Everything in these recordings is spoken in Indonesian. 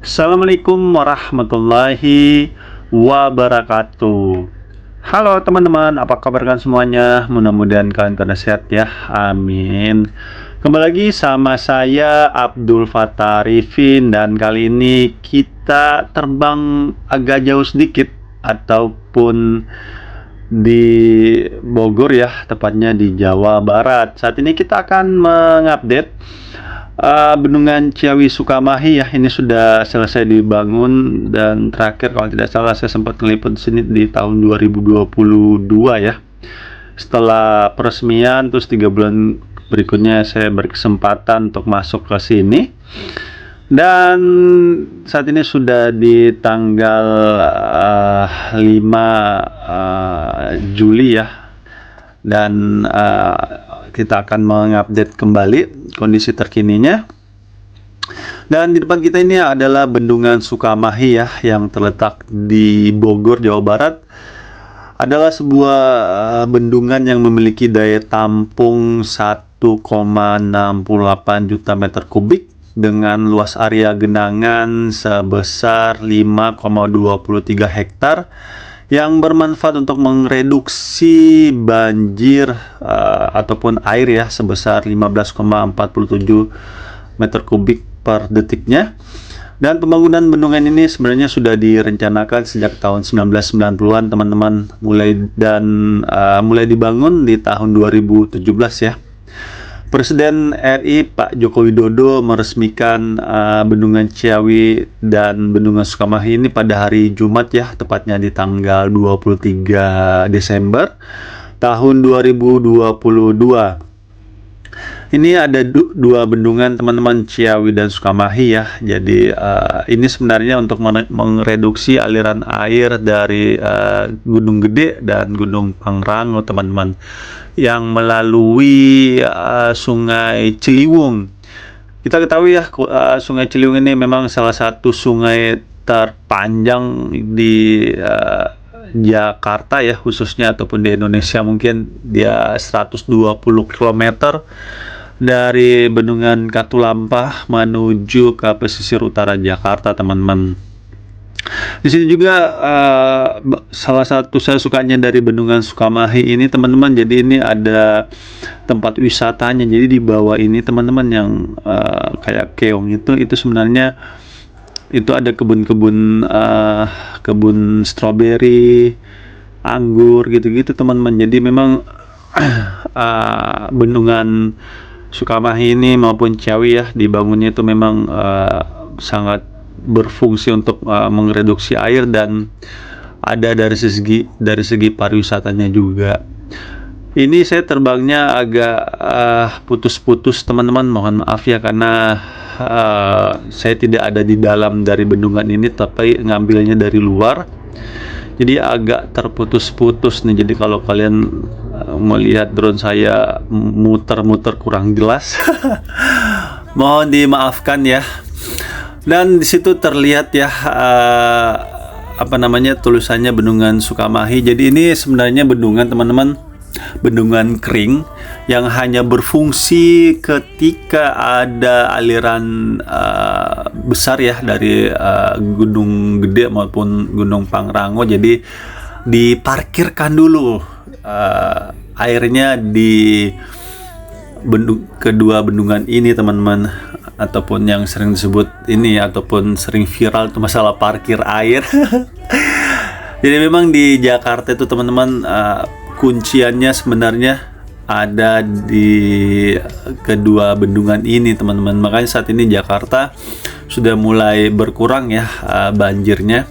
Assalamualaikum warahmatullahi wabarakatuh. Halo teman-teman, apa kabar kalian semuanya? Mudah-mudahan kalian pada sehat ya, amin. Kembali lagi sama saya Abdul Fattah Arifin, dan kali ini kita terbang agak jauh sedikit, ataupun di Bogor ya, tepatnya di Jawa Barat. Saat ini kita akan mengupdate Bendungan Ciawi Sukamahi ya. Ini sudah selesai dibangun, dan terakhir kalau tidak salah saya sempat meliput sini di tahun 2022 ya. Setelah peresmian, terus 3 bulan berikutnya saya berkesempatan untuk masuk ke sini, dan saat ini sudah di tanggal 5 Juli ya, dan kita akan mengupdate kembali kondisi terkininya. Dan di depan kita ini adalah Bendungan Sukamahi ya, yang terletak di Bogor, Jawa Barat. Adalah sebuah bendungan yang memiliki daya tampung 1,68 juta meter kubik dengan luas area genangan sebesar 5,23 hektar, yang bermanfaat untuk mereduksi banjir ataupun air ya sebesar 15,47 meter kubik per detiknya. Dan pembangunan bendungan ini sebenarnya sudah direncanakan sejak tahun 1990-an teman-teman, mulai dibangun di tahun 2017 ya. Presiden RI Pak Joko Widodo meresmikan Bendungan Ciawi dan Bendungan Sukamahi ini pada hari Jumat ya, tepatnya di tanggal 23 Desember tahun 2022. Ini ada dua bendungan teman-teman, Ciawi dan Sukamahi ya. Jadi ini sebenarnya untuk mereduksi aliran air dari Gunung Gede dan Gunung Pangrango teman-teman, yang melalui Sungai Ciliwung. Kita ketahui ya, Sungai Ciliwung ini memang salah satu sungai terpanjang di Jakarta ya khususnya, ataupun di Indonesia. Mungkin dia 120 km dari Bendungan Katulampa menuju ke pesisir utara Jakarta teman-teman. Di sini juga salah satu saya sukanya dari Bendungan Sukamahi ini teman-teman, jadi ini ada tempat wisatanya. Jadi di bawah ini teman-teman yang kayak keong itu sebenarnya itu ada kebun-kebun kebun stroberi, anggur gitu-gitu teman-teman. Jadi memang Bendungan Sukamahi ini maupun Ciawi ya, dibangunnya itu memang sangat berfungsi untuk mereduksi air, dan ada dari segi pariwisatanya juga. Ini saya terbangnya agak putus-putus teman-teman, mohon maaf ya, karena saya tidak ada di dalam dari bendungan ini, tapi ngambilnya dari luar, jadi agak terputus-putus nih. Jadi kalau kalian melihat drone saya muter-muter kurang jelas mohon dimaafkan ya. Dan di situ terlihat ya tulisannya Bendungan Sukamahi. Jadi ini sebenarnya bendungan teman-teman, bendungan kering yang hanya berfungsi ketika ada aliran besar ya dari Gunung Gede maupun Gunung Pangrango. Jadi diparkirkan dulu airnya di kedua bendungan ini teman-teman, ataupun yang sering disebut ini ataupun sering viral itu masalah parkir air. Jadi memang di Jakarta itu teman-teman, kunciannya sebenarnya ada di kedua bendungan ini teman-teman. Makanya saat ini Jakarta sudah mulai berkurang ya banjirnya.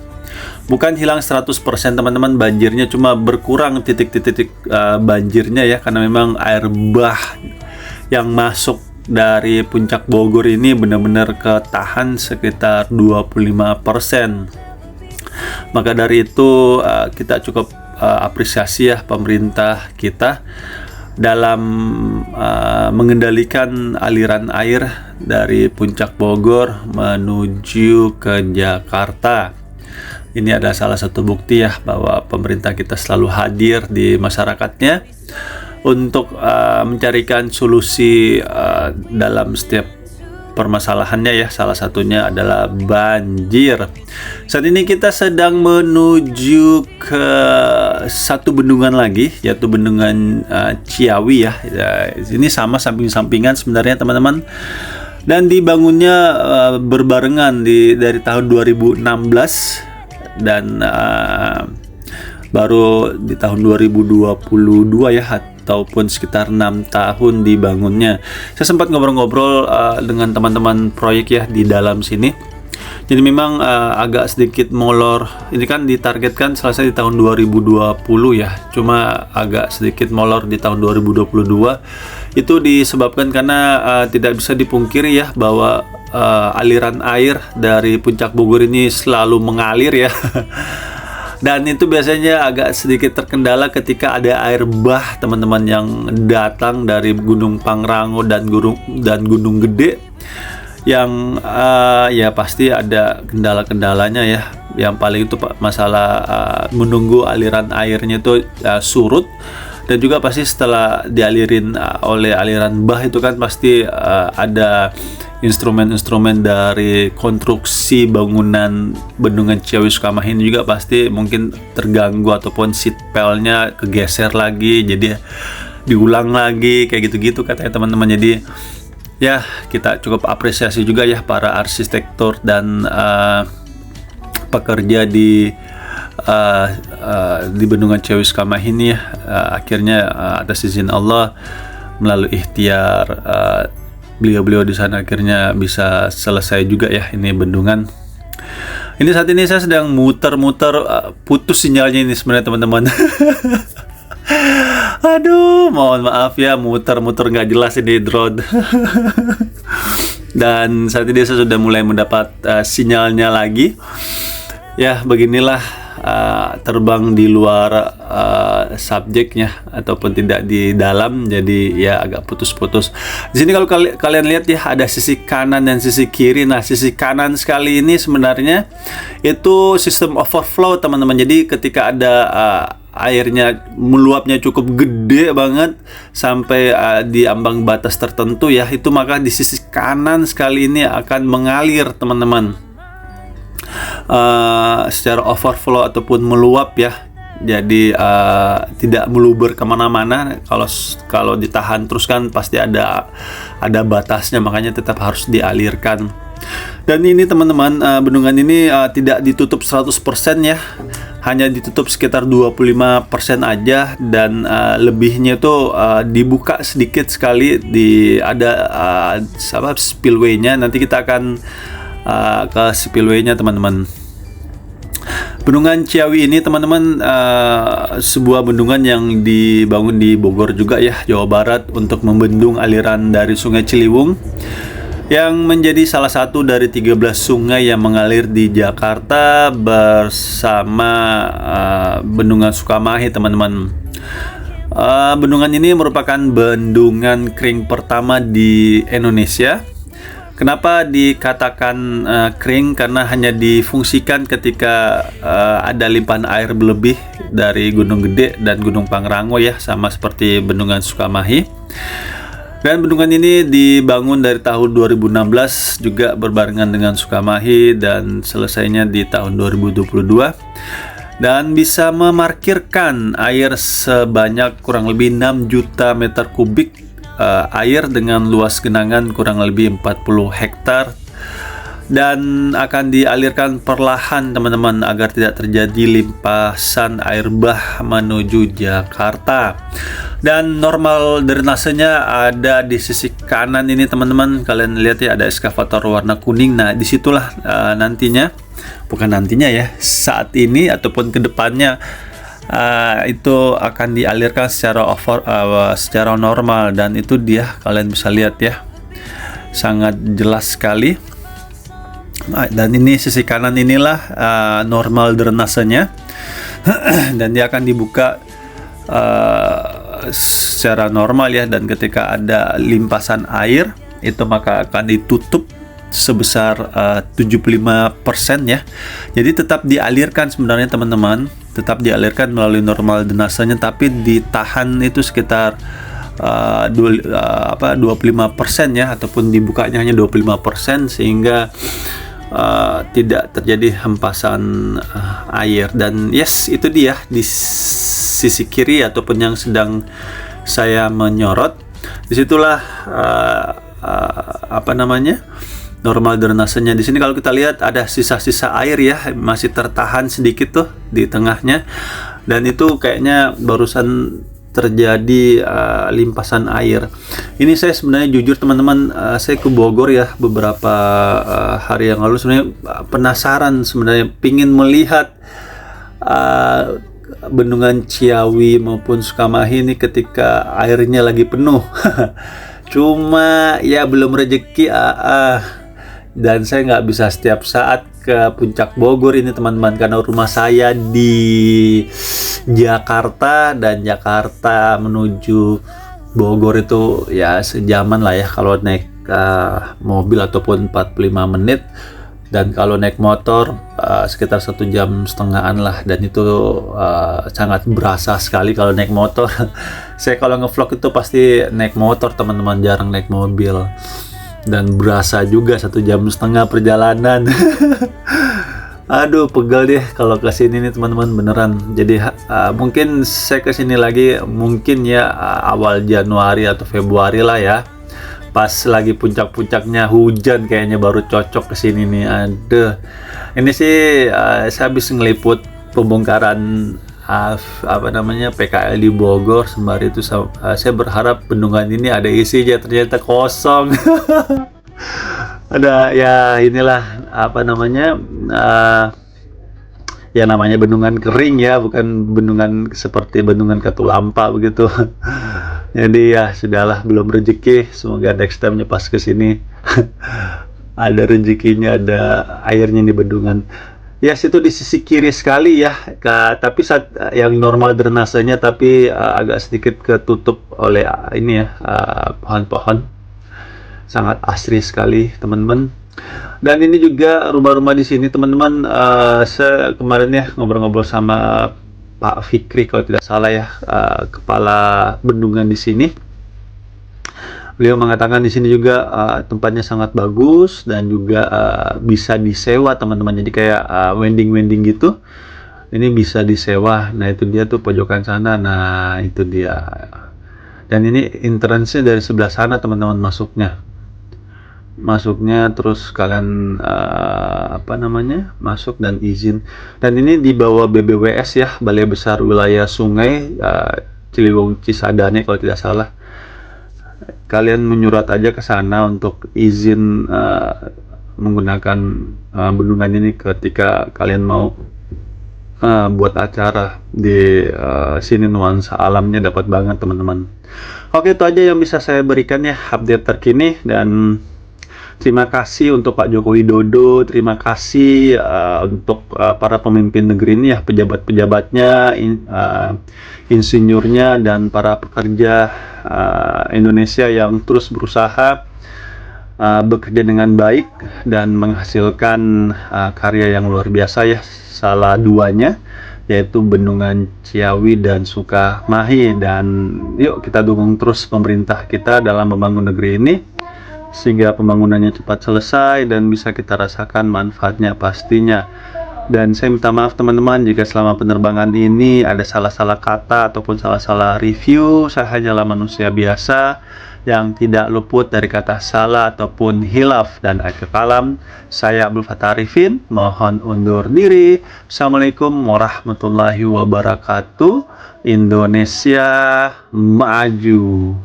Bukan hilang 100% teman-teman banjirnya, cuma berkurang titik-titik banjirnya ya, karena memang air bah yang masuk dari puncak Bogor ini benar-benar ketahan sekitar 25%. Maka dari itu kita cukup apresiasi ya pemerintah kita dalam mengendalikan aliran air dari puncak Bogor menuju ke Jakarta. Ini adalah salah satu bukti ya bahwa pemerintah kita selalu hadir di masyarakatnya untuk mencarikan solusi dalam setiap permasalahannya ya. Salah satunya adalah banjir. Saat ini kita sedang menuju ke satu bendungan lagi, yaitu bendungan Ciawi ya. Ini sama samping-sampingan sebenarnya teman-teman. Dan dibangunnya berbarengan dari tahun 2016 dan baru di tahun 2022 ya, ataupun sekitar 6 tahun dibangunnya. Saya sempat ngobrol-ngobrol dengan teman-teman proyek ya di dalam sini. Jadi memang agak sedikit molor. Ini kan ditargetkan selesai di tahun 2020 ya. Cuma agak sedikit molor di tahun 2022. Itu disebabkan karena tidak bisa dipungkiri ya bahwa aliran air dari Puncak Bogor ini selalu mengalir ya. Dan itu biasanya agak sedikit terkendala ketika ada air bah teman-teman yang datang dari Gunung Pangrango dan Gunung Gede, yang ya pasti ada kendala-kendalanya ya. Yang paling itu masalah menunggu aliran airnya itu surut, dan juga pasti setelah dialirin oleh aliran bah itu kan pasti ada instrumen-instrumen dari konstruksi bangunan bendungan Ciawi Sukamahi ini juga pasti mungkin terganggu, ataupun seat pelnya kegeser lagi, jadi diulang lagi kayak gitu-gitu katanya teman-teman. Jadi ya kita cukup apresiasi juga ya para arsitektur dan pekerja di bendungan Ciawi Sukamahi ini ya. Akhirnya atas izin Allah melalui ikhtiar beliau-beliau di sana akhirnya bisa selesai juga ya ini bendungan. Ini saat ini saya sedang muter-muter, putus sinyalnya ini sebenarnya teman-teman. Aduh, mohon maaf ya, muter-muter nggak jelas ini drone. Dan saat ini saya sudah mulai mendapat sinyalnya lagi. Ya, beginilah terbang di luar subjeknya ataupun tidak di dalam, jadi ya agak putus-putus. Di sini kalau kalian lihat ya, ada sisi kanan dan sisi kiri. Nah, sisi kanan sekali ini sebenarnya itu sistem overflow teman-teman. Jadi ketika ada airnya meluapnya cukup gede banget sampai di ambang batas tertentu ya, itu maka di sisi kanan sekali ini akan mengalir teman-teman. Secara overflow ataupun meluap ya, jadi tidak meluber kemana-mana. Kalau ditahan terus kan pasti ada batasnya, makanya tetap harus dialirkan. Dan ini teman-teman, bendungan ini tidak ditutup 100% ya, hanya ditutup sekitar 25% aja, dan lebihnya itu dibuka sedikit sekali, ada spillway-nya. Nanti kita akan ke spillway-nya teman-teman. Bendungan Ciawi ini teman-teman sebuah bendungan yang dibangun di Bogor juga ya, Jawa Barat, untuk membendung aliran dari Sungai Ciliwung yang menjadi salah satu dari 13 sungai yang mengalir di Jakarta bersama Bendungan Sukamahi teman-teman. Bendungan ini merupakan bendungan kering pertama di Indonesia. Kenapa dikatakan kering? Karena hanya difungsikan ketika ada limpahan air berlebih dari Gunung Gede dan Gunung Pangrango ya, sama seperti Bendungan Sukamahi. Dan bendungan ini dibangun dari tahun 2016 juga berbarengan dengan Sukamahi, dan selesainya di tahun 2022. Dan bisa memarkirkan air sebanyak kurang lebih 6 juta meter kubik air dengan luas genangan kurang lebih 40 hektar, dan akan dialirkan perlahan teman-teman agar tidak terjadi limpasan air bah menuju Jakarta. Dan normal drainasenya ada di sisi kanan ini teman-teman. Kalian lihat ya, ada eskavator warna kuning. Nah, disitulah saat ini ataupun kedepannya itu akan dialirkan secara normal, dan itu dia, kalian bisa lihat ya, sangat jelas sekali. Dan ini sisi kanan inilah normal drainasenya. Dan dia akan dibuka secara normal ya, dan ketika ada limpasan air itu maka akan ditutup sebesar 75% ya. Jadi tetap dialirkan sebenarnya teman-teman, tetap dialirkan melalui normal drainasenya, tapi ditahan itu sekitar 25% ya, ataupun dibukanya hanya 25%, sehingga tidak terjadi hempasan air. Dan yes, itu dia di sisi kiri ataupun yang sedang saya menyorot. Disitulah normal drainasenya. Di sini kalau kita lihat ada sisa-sisa air ya, masih tertahan sedikit tuh di tengahnya, dan itu kayaknya barusan terjadi limpasan air. Ini saya sebenarnya jujur teman-teman, saya ke Bogor ya beberapa hari yang lalu. Sebenarnya penasaran, sebenarnya pingin melihat bendungan Ciawi maupun Sukamahi ini ketika airnya lagi penuh. Cuma ya belum rezeki, dan saya nggak bisa setiap saat ke puncak Bogor ini teman-teman, karena rumah saya di Jakarta, dan Jakarta menuju Bogor itu ya sejaman lah ya kalau naik mobil, ataupun 45 menit, dan kalau naik motor sekitar 1,5 jam lah. Dan itu sangat berasa sekali kalau naik motor. Saya kalau ngevlog itu pasti naik motor teman-teman, jarang naik mobil, dan berasa juga 1,5 jam perjalanan. Aduh, pegal deh kalau ke sini nih teman-teman, beneran. Jadi mungkin saya ke sini lagi mungkin ya awal Januari atau Februari lah ya. Pas lagi puncak-puncaknya hujan kayaknya baru cocok ke sini nih. Aduh. Ini sih saya habis ngeliput pembongkaran PKL di Bogor. Sembari itu saya berharap bendungan ini ada isinya, ternyata kosong. Ada ya, inilah ya namanya bendungan kering ya, bukan bendungan seperti bendungan Katulampa begitu. Jadi ya sudahlah, belum rezeki, semoga next time-nya pas ke sini ada rezekinya, ada airnya di bendungan. Ya, situ di sisi kiri sekali ya, tapi saat yang normal drainasenya, tapi agak sedikit ketutup oleh ini ya, pohon-pohon. Sangat asri sekali teman-teman. Dan ini juga rumah-rumah di sini teman-teman. Saya kemarin ya ngobrol-ngobrol sama Pak Fikri kalau tidak salah ya, kepala bendungan di sini. Beliau mengatakan di sini juga tempatnya sangat bagus, dan juga bisa disewa teman-teman. Jadi kayak wending gitu. Ini bisa disewa. Nah itu dia tuh pojokan sana. Nah itu dia. Dan ini entrance-nya dari sebelah sana teman-teman, masuknya terus kalian masuk dan izin. Dan ini di bawah BBWS ya, Balai Besar Wilayah Sungai Ciliwung Cisadane kalau tidak salah. Kalian menyurat aja ke sana untuk izin menggunakan bendungan ini ketika kalian mau buat acara di sini. Nuansa alamnya dapat banget teman-teman. Oke, itu aja yang bisa saya berikan ya, update terkini. Dan terima kasih untuk Pak Joko Widodo, terima kasih untuk para pemimpin negeri ini ya, pejabat-pejabatnya, insinyurnya, dan para pekerja Indonesia yang terus berusaha bekerja dengan baik dan menghasilkan karya yang luar biasa ya. Salah duanya yaitu Bendungan Ciawi dan Sukamahi. Dan yuk kita dukung terus pemerintah kita dalam membangun negeri ini, sehingga pembangunannya cepat selesai dan bisa kita rasakan manfaatnya pastinya. Dan saya minta maaf teman-teman jika selama penerbangan ini ada salah-salah kata ataupun salah-salah review. Saya hanyalah manusia biasa yang tidak luput dari kata salah ataupun hilaf. Dan akhir kalam, saya Abdul Fattah Arifin mohon undur diri. Assalamualaikum warahmatullahi wabarakatuh. Indonesia maju.